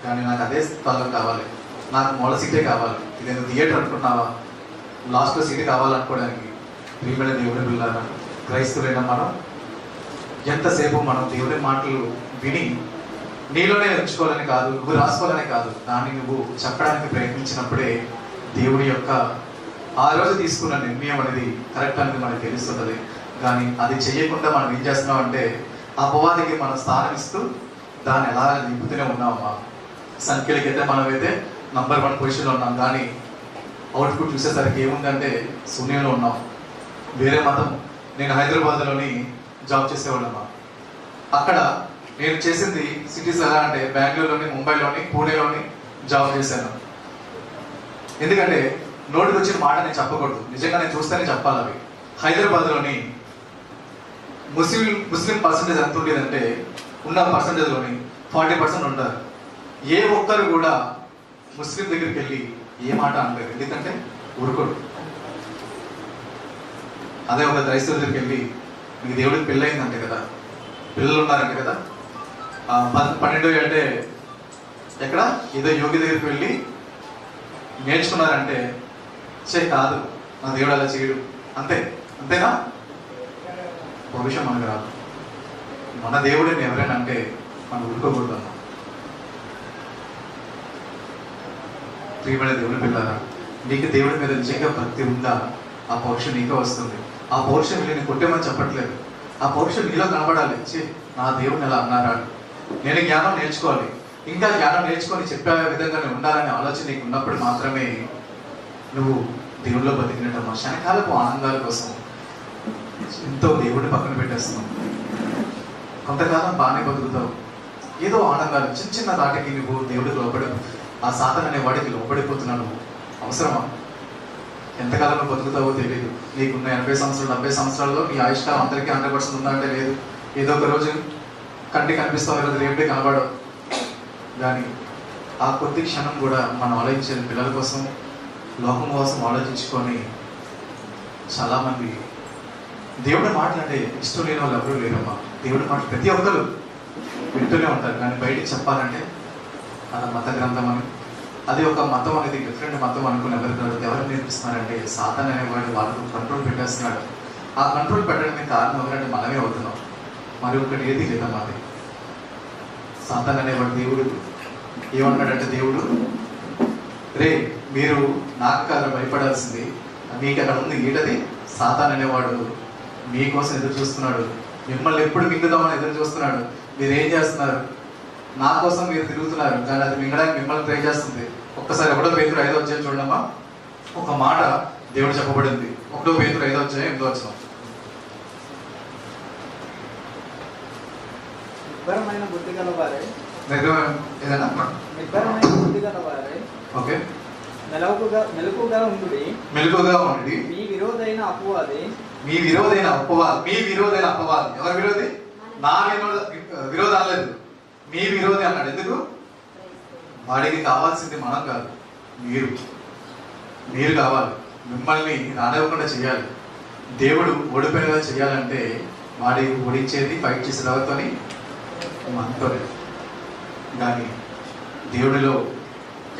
కానీ నాకు అదే స్థలం కావాలి, నాకు మూల సీటే కావాలి. ఇదేదో థియేటర్ అనుకుంటున్నావా? లాస్ట్లో సీటు కావాలనుకోవడానికి. ప్రియమైన దేవుని పిల్లారా, క్రైస్తవులైన మనం ఎంతసేపు మనం దేవుని మాటలు విని నీలోనే ఉంచుకోవాలని కాదు, నువ్వు రాసుకోవాలని కాదు, దాన్ని నువ్వు చెప్పడానికి ప్రయత్నించినప్పుడే దేవుడి యొక్క ఆ రోజు తీసుకున్న నిర్ణయం అనేది కరెక్ట్ అనేది మనకు తెలుస్తుంటుంది. కానీ అది చేయకుండా మనం ఏం చేస్తున్నాం అంటే అపవాదికి మనం స్థానం ఇస్తూ దాన్ని ఎలా నింపుతూనే ఉన్నామమ్మా. సంఖ్యలకైతే మనమైతే నంబర్ 1 పొజిషన్లో ఉన్నాం, కానీ అవుట్పుట్ చూసేసరికి ఏముందంటే శూన్యంలో ఉన్నాం. వేరే మతం. నేను హైదరాబాద్లోని జాబ్ చేసేవాళ్ళమ్మా. అక్కడ నేను చేసింది సిటీస్ ఎలా అంటే బెంగళూరులోని, ముంబైలోని, పూణేలోని జాబ్ చేశాను. ఎందుకంటే నోటికి వచ్చిన మాట నేను చెప్పకూడదు, నిజంగా నేను చూస్తేనే చెప్పాలి. అవి హైదరాబాద్లోని ముస్లిం పర్సంటేజ్ ఎంత ఉండేదంటే ఉన్న పర్సంటేజ్లోని 40% ఉంటారు. ఏ ఒక్కరు కూడా ముస్లిం దగ్గరికి వెళ్ళి ఏ మాట అనలేరు, ఎందుకంటే ఊరుకోడు. అదే ఒక క్రైస్తవ దగ్గరికి వెళ్ళి మీకు దేవుడికి పెళ్ళయిందంటే కదా, పిల్లలు ఉన్నారంటే కదా, 12 అంటే ఎక్కడ ఏదో యోగి దగ్గరికి వెళ్ళి నేర్చుకున్నారంటే కాదు, నా దేవుడు అలా చేయడు, అంతేనా? ఒక విషయం మనకు రాదు. మన దేవుడిని ఎవరైనా అంటే మనం ఊరుకోకూడదు. ప్రియమైన దేవుని పిల్లారా, నీకు దేవుడి మీద నిజంగా భక్తి ఉందా? ఆ పౌరుషం నీకే వస్తుంది. ఆ పౌరుషం నేను కొట్టేమని చెప్పట్లేదు, ఆ పౌరుషం నీలో కనబడాలి. నా దేవుడిని ఎలా అన్నారా? నేను జ్ఞానం నేర్చుకోవాలి, ఇంకా జ్ఞానం నేర్చుకొని చెప్పే విధంగా నేను ఉండాలనే ఆలోచన నీకు ఉన్నప్పుడు మాత్రమే నువ్వు దేవుడిలో బతికినట్టమ్మా. క్షణకాలపు ఆనందాల కోసం ఎంతో దేవుడిని పక్కన పెట్టేస్తున్నావు. కొంతకాలం బాగానే బతుకుతావు, ఏదో ఆనందాలు చిన్న వాటికి నువ్వు దేవుడికి లోపడి ఆ సాతాను అనే వాడికి లోపడిపోతున్నావు. అవసరమా? ఎంతకాలం నువ్వు బతుకుతావో తెలియదు. నీకున్న 80 సంవత్సరాలు 70 సంవత్సరాల్లో నీ ఆయుష్కాలం అందరికీ 100% ఉందా అంటే లేదు. ఏదో ఒక రోజు కంటికి కనిపిస్తావు, ఈరోజు రేపే కనబడవు. కానీ ఆ కొద్ది క్షణం కూడా మనం ఆలోచించేది పిల్లల కోసం, లోకం కోసం ఆలోచించుకొని చాలామంది దేవుడి మాటలు అంటే ఇష్టం లేని వాళ్ళు ఎవరూ లేరమ్మా. దేవుడి మాటలు ప్రతి ఒక్కరు వింటూనే ఉంటారు, కానీ బయటికి చెప్పాలంటే అది మత గ్రంథం అని, అది ఒక మతం అనేది డిఫరెంట్ మతం అనుకుని ఎవరు నేర్పిస్తున్నారంటే సాతాను అనేవాడు వాళ్ళకు కంట్రోల్ పెట్టేస్తున్నాడు. ఆ కంట్రోల్ పెట్టడానికి కారణం ఎవరంటే మనమే అవుతున్నాం, మరి ఒకటి ఏది లేదమ్మా. అది సాతాను అనేవాడు దేవుడు ఏమన్నాడంటే, దేవుడు మీరు నాకు కాదు భయపడాల్సింది, మీకు అక్కడ ఉంది ఏంటది? సాతాను అనేవాడు మీకోసం ఎదురు చూస్తున్నాడు, మిమ్మల్ని ఎప్పుడు మింగుదామని ఎదురు చూస్తున్నాడు. మీరు ఏం చేస్తున్నారు? నా కోసం మీరు తిరుగుతున్నారు, కానీ అది మింగడానికి మిమ్మల్ని ట్రై చేస్తుంది. ఒక్కసారి 1 పేతురు 5వ అధ్యాయం చూడమ్మా. ఒక మాట దేవుడు చెప్పబడింది. 1 పేతురు 5వ అధ్యాయం 8వ వచనం. నిబ్బరమైన బుద్ధి గలవారే, ఓకే, మెలకుగా ఉండుడి. మీ విరోధైన అపవాది ఎవరి విరోధి? నా విరోధం అనలేదు, మీ విరోధి అన్నాడు. ఎందుకు? వాడికి కావాల్సింది మనం కాదు, మీరు. మీరు కావాలి. మిమ్మల్ని రానివ్వకుండా చేయాలి. దేవుడు ఓడిపోయినగా చేయాలంటే వాడి ఓడించేది ఫైట్ చేసే ఎవరితోని? మనతోనే. కానీ దేవుడిలో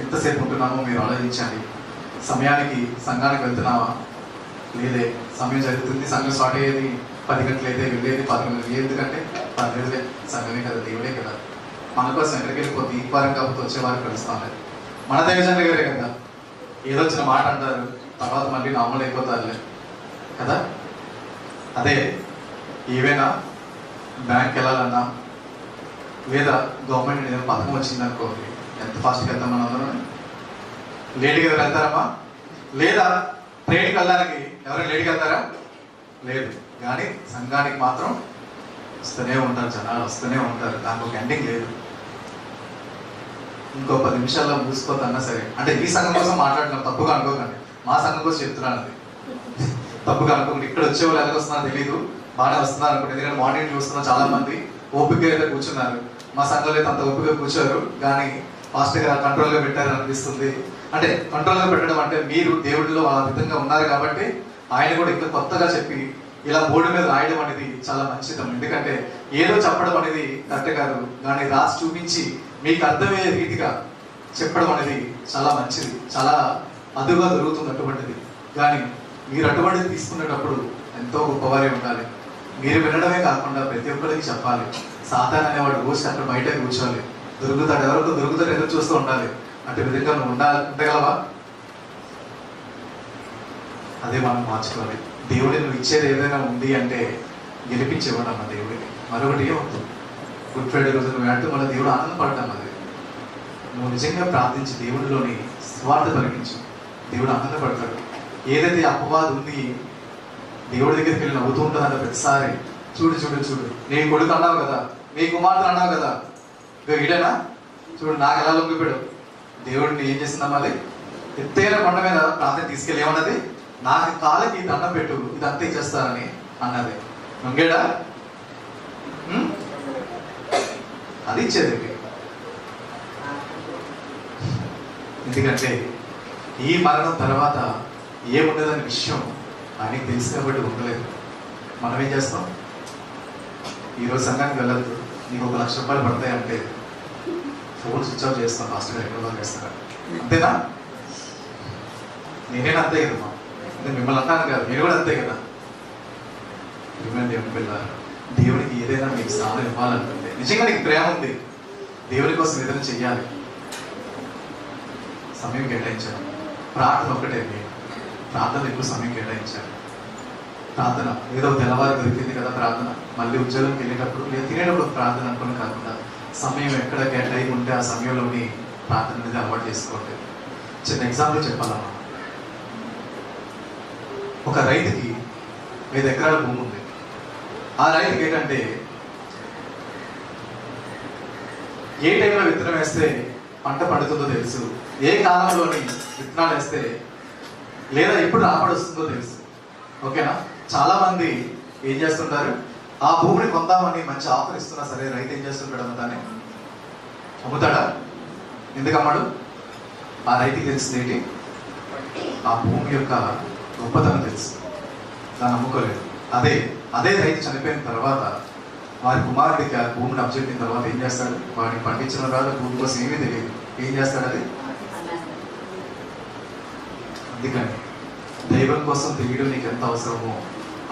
ఎంతసేపు ఉంటున్నామో మీరు ఆలోచించండి. సమయానికి సంఘానికి వెళ్తున్నావా? లేదే. సమయం జరుగుతుంది, సంఘం స్టార్ట్ అయ్యేది 10 గంటలు అయితే వెళ్ళేది 11 గంటలు. ఎందుకంటే 10 గంటలే, సంఘమే కదా, దేవుడే కదా. మన కోసం ఎక్కడికి వెళ్ళిపోతే ఈ వారం కాకపోతే వచ్చే వారికి కలుస్తాం. మన దైవజనుల గారే కదా, ఏదో వచ్చిన మాట అంటారు, తర్వాత మళ్ళీ నార్మల్ అయిపోతారులే కదా. అదే ఏవైనా బ్యాంక్ వెళ్ళాలన్నా లేదా గవర్నమెంట్ ఏదైనా పథకం వచ్చిందనుకోండి, ఎంత ఫాస్ట్గా వెళ్తాం మనం అందరం? లేడీగా ఎవరు వెళ్తారమ్మా? లేదా ట్రైన్కి వెళ్ళడానికి ఎవరైనా లేడీకి వెళ్తారా? లేదు. కానీ సంఘానికి మాత్రం వస్తూనే ఉంటారు, జనాలు వస్తూనే ఉంటారు. దానికి ఒక ఎండింగ్ లేదు. ఇంకో 10 నిమిషాల్లో మూసిపోతున్నా సరే, అంటే ఈ సంఘం కోసం మాట్లాడుతున్నాం, తప్పుగా అనుకోకండి. మా సంఘం కోసం చెప్తున్నాను, అది తప్పుగా అనుకోకండి. ఇక్కడ వచ్చే వాళ్ళు ఎలా వస్తున్నారో తెలియదు, బాగానే వస్తున్నారు అనుకోండి. ఎందుకంటే మార్నింగ్ చూస్తున్నా చాలా మంది ఓపిక అయితే కూర్చున్నారు. మా సంఘంలో అయితే అంత ఓపిక కూర్చోరు, కానీ ఫాస్ట్గా కంట్రోల్గా పెట్టారు అనిపిస్తుంది. అంటే కంట్రోల్గా పెట్టడం అంటే మీరు దేవుడిలో ఆ విధంగా ఉన్నారు కాబట్టి ఆయన కూడా ఇంకా కొత్తగా చెప్పి ఇలా బోర్డు మీద రాయడం అనేది చాలా మంచిది. ఎందుకంటే ఏదో చెప్పడం అనేది కరెక్ట్ కాదు, కానీ రాసి చూపించి మీకు అర్థమయ్యే రీతిగా చెప్పడం అనేది చాలా మంచిది, చాలా అదుగా దొరుకుతుంది అటువంటిది. కానీ మీరు అటువంటిది తీసుకునేటప్పుడు ఎంతో గొప్పవారే ఉండాలి. మీరు వినడమే కాకుండా ప్రతి ఒక్కరికి చెప్పాలి. సాతాన్ అనేవాడు రోజు అక్కడ బయట కూర్చోవాలి, దొరుకుతాడు, ఎవరికో దొరుకుతాడు, ఎదురు చూస్తూ ఉండాలి. అంటే విధంగా నువ్వు ఉండగలవా? అదే మనం మార్చుకోవాలి. దేవుడి నువ్వు ఇచ్చేది ఏదైనా ఉంది అంటే గెలిపించేవాడు అమ్మ దేవుడికి. మరొకటి ఏమవుతుంది? గుడ్ ఫ్రైడే రోజు నువ్వు అంటూ మన దేవుడు ఆనందపడటం. అది నువ్వు నిజంగా ప్రార్థించి దేవుడిలోని స్వార్థ తొలగించు, దేవుడు ఆనందపడతాడు. ఏదైతే అపవాదం ఉంది, దేవుడి దగ్గరికి వెళ్ళి నవ్వుతూ ఉంటుందంట ప్రతిసారి. చూడు చూడు చూడు, నీ కొడుకు అన్నావు కదా, నీ కుమార్తె అన్నావు కదా, ఇక ఈడేనా చూడు నాకు ఎలా లొంగిపోయాడు. దేవుడిని ఏం చేసిందమ్మా? అది ఎత్తైన కొండ మీద ప్రార్థన తీసుకెళ్ళి ఏమన్నది? నాకు కాళ్ళకి దండం పెట్టు, ఇదంతా ఇచ్చేస్తానని అన్నది. లొంగేడా? అది ఇచ్చేది. ఎందుకంటే ఈ మరణం తర్వాత ఏముండదని విషయం ఆయనకి తెలుసు కాబట్టి ఉండలేదు. మనం ఏం చేస్తాం? ఈరోజు సంఘానికి వెళ్ళద్దు, నీకు 1 లక్ష రూపాయలు పడతాయి అంటే ఫోన్ స్విచ్ ఆఫ్ చేస్తాం, ఫాస్ట్గా ఎక్కడ చేస్తాను. అంతేనా? నేనేనా అంతే కదమ్మా? అంటే మిమ్మల్ని అంటాను కదా, మీరు కూడా అంతే కదా. దేవుని పిల్ల, దేవుడికి ఏదైనా మీకు సాధన ఇవ్వాలనుకుంటే, నిజంగా నీకు ప్రేమ ఉంది, దేవుని కోసం ఏదైనా చెయ్యాలి, సమయం కేటాయించాలి. ప్రార్థన ఒకటే, ప్రార్థన ఎక్కువ సమయం కేటాయించాలి. ప్రార్థన ఏదో తెల్లవారు దొరికింది కదా ప్రార్థన, మళ్ళీ ఉద్యోగంకి వెళ్ళేటప్పుడు లేదా తినేటప్పుడు ప్రార్థన అనుకుని కాకుండా సమయం ఎక్కడ కేటాయి ఉంటే ఆ సమయంలోని ప్రార్థన అనేది అలవాటు చేసుకోండి. చిన్న ఎగ్జాంపుల్ చెప్పాలమ్మా. ఒక రైతుకి 5 ఎకరాల భూమి ఉంది. ఆ రైతుకి ఏంటంటే ఏ టైంలో విత్తనం వేస్తే పంట పండుతుందో తెలుసు, ఏ కాలంలోని విత్తనాలు వేస్తే లేదా ఎప్పుడు రాబడి వస్తుందో తెలుసు. ఓకేనా? చాలా మంది ఏం చేస్తుంటారు, ఆ భూమిని కొందామని మంచి ఆఫర్ ఇస్తున్నా సరే రైతు ఏం చేస్తుంటాడు? అమ్ముతానే. అమ్ముతాడా? ఎందుకు అమ్మాడు? ఆ రైతుకి తెలిసింది ఏంటి? ఆ భూమి యొక్క గొప్పతనం తెలుసు, దాన్ని అమ్ముకోలేదు. అదే రైతు చనిపోయిన తర్వాత వారి కుమారుడికి ఆ భూమిని అప్పచెప్పిన తర్వాత ఏం చేస్తాడు? వాడిని పండించిన తర్వాత భూమి కోసం ఏమీ తెలియదు, ఏం చేస్తాడు? అది అందుకని దైవం కోసం తెలియడం నీకు ఎంత అవసరమో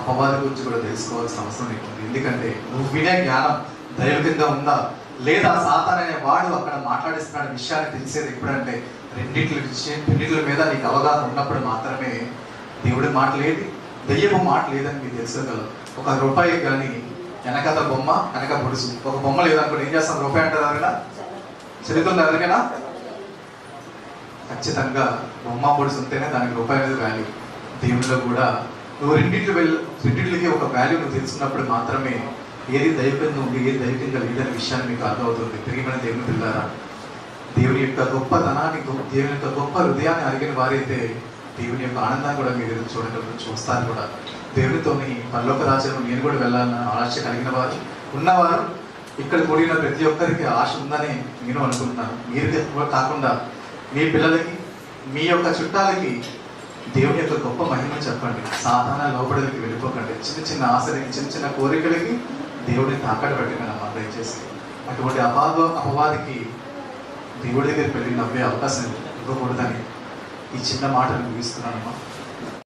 అపవాది గురించి కూడా తెలుసుకోవాల్సిన అవసరం నీకు ఉంది. ఎందుకంటే నువ్వు వినే జ్ఞానం దైవికంగా ఉందా లేదా సాతాన్ అనే వాడు అక్కడ మాట్లాడిస్తున్న విషయాన్ని తెలిసేది ఎప్పుడంటే రెండింటి మీద నీకు అవగాహన ఉన్నప్పుడు మాత్రమే దేవుడి మాట లేదు, దెయ్యపు మాట లేదని మీకు తెలుసుకోగలరు. 1 రూపాయికి కానీ వెనకత బొమ్మ వెనక పొడుసు, ఒక బొమ్మ లేదనుకోండి ఏం చేస్తాం? రూపాయి అంటారు ఎవరైనా? చదువుతుంది ఎవరికైనా? ఖచ్చితంగా బొమ్మ పొడుసు ఉంటేనే దానికి రూపాయి అనేది వాల్యూ. దేవుడిలో కూడా నువ్వు రెండింటికి ఒక వాల్యూ నువ్వు తెలుసుకున్నప్పుడు మాత్రమే ఏది దైవికంగా ఉంది, ఏది దైవికంగా లేదనే విషయాన్ని మీకు అర్థమవుతుంది. ప్రియమైన దేవుని పిల్లారా, దేవుని యొక్క గొప్పతనాన్ని, దేవుని యొక్క గొప్ప హృదయాన్ని అడిగిన వారైతే దేవుని యొక్క ఆనందాన్ని కూడా మీరు చూస్తారు కూడా. దేవునితోని పరలోక రాజ్యం నేను కూడా వెళ్ళాలన్న ఆశ కలిగిన వారు ఉన్నవారు ఇక్కడ కూడిన ప్రతి ఒక్కరికి ఆశ ఉందని నేను అనుకుంటున్నాను. మీరు కాకుండా మీ పిల్లలకి, మీ యొక్క చుట్టాలకి దేవుని యొక్క గొప్ప మహిమ చెప్పండి. సాధారణ లోపలికి వెళ్ళిపోకండి. చిన్న చిన్న ఆశలకి, చిన్న చిన్న కోరికలకి దేవుడిని తాకట్టు పెట్టకండి అమ్మా దయచేసి. అటువంటి అపవాదికి దేవుడి దగ్గరికి వెళ్ళి నవ్వే అవకాశం ఇవ్వకూడదని ఈ చిన్న మాటలు ముగిస్తున్నానమ్మా.